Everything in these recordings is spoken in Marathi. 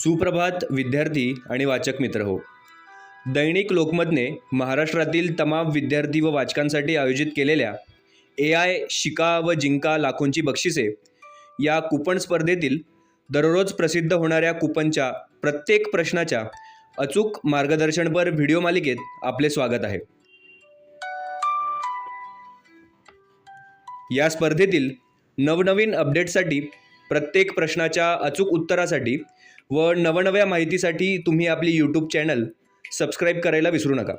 सुप्रभात विद्यार्थी आणि वाचक मित्र हो. दैनिक लोकमतने महाराष्ट्रातील तमाम विद्यार्थी व वाचकांसाठी आयोजित केलेल्या AI शिका व जिंका लाखोंची बक्षिसे या कूपन स्पर्धेतील दररोज प्रसिद्ध होणाऱ्या कूपनच्या प्रत्येक प्रश्नाच्या अचूक मार्गदर्शनपर व्हिडिओ मालिकेत आपले स्वागत आहे. या स्पर्धेतील नवनवीन अपडेट्ससाठी, प्रत्येक प्रश्नाच्या अचूक उत्तरासाठी व नवनव्या माहितीसाठी तुम्ही आपली यूट्यूब चॅनल सबस्क्राईब करायला विसरू नका.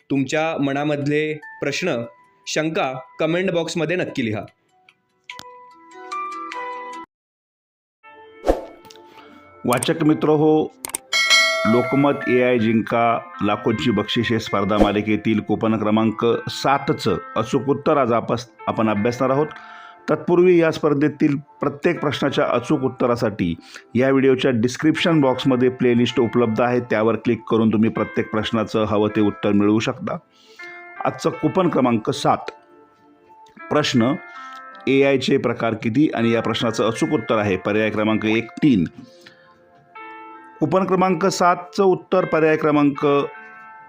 तुमच्या मनामधले प्रश्न, शंका कमेंट बॉक्समध्ये नक्की लिहा. वाचक मित्र हो, लोकमत AI जिंका लाखोंची बक्षिसे स्पर्धा मालिकेतील कूपन क्रमांक 7चं अचूक उत्तर आज आपण अभ्यासणार आहोत. तत्पूर्वी या स्पर्धेतील प्रत्येक प्रश्नाच्या अचूक उत्तरासाठी या व्हिडिओच्या डिस्क्रिप्शन बॉक्समध्ये प्लेलिस्ट उपलब्ध आहे. त्यावर क्लिक करून तुम्ही प्रत्येक प्रश्नाचं हवं ते उत्तर मिळवू शकता. आजचं कूपन क्रमांक 7. प्रश्न: AIचे प्रकार किती? आणि या प्रश्नाचं अचूक उत्तर आहे पर्याय क्रमांक 1, 3. कूपन क्रमांक 7चं उत्तर पर्याय क्रमांक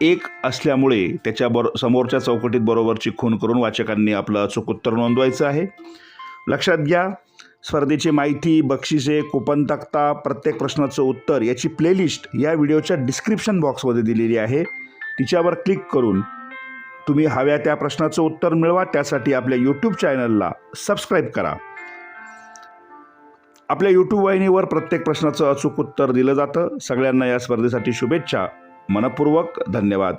1 असल्यामुळे त्याच्या समोरच्या चौकटीत बरोबरची खूण करून वाचकांनी आपलं अचूक उत्तर नोंदवायचं आहे. लक्षात घ्या, स्पर्धेची माहिती, बक्षिसे, कूपन तक्ता, प्रत्येक प्रश्नाचं उत्तर याची प्लेलिस्ट या व्हिडिओच्या डिस्क्रिप्शन बॉक्समध्ये दिलेली आहे. तिच्यावर क्लिक करून तुम्ही हव्या त्या प्रश्नाचं उत्तर मिळवा. त्यासाठी आपल्या यूट्यूब चॅनलला सबस्क्राईब करा. आपल्या यूट्यूब वाहिनीवर प्रत्येक प्रश्नाचं अचूक उत्तर दिलं जातं. सगळ्यांना या स्पर्धेसाठी शुभेच्छा. मनपूर्वक धन्यवाद.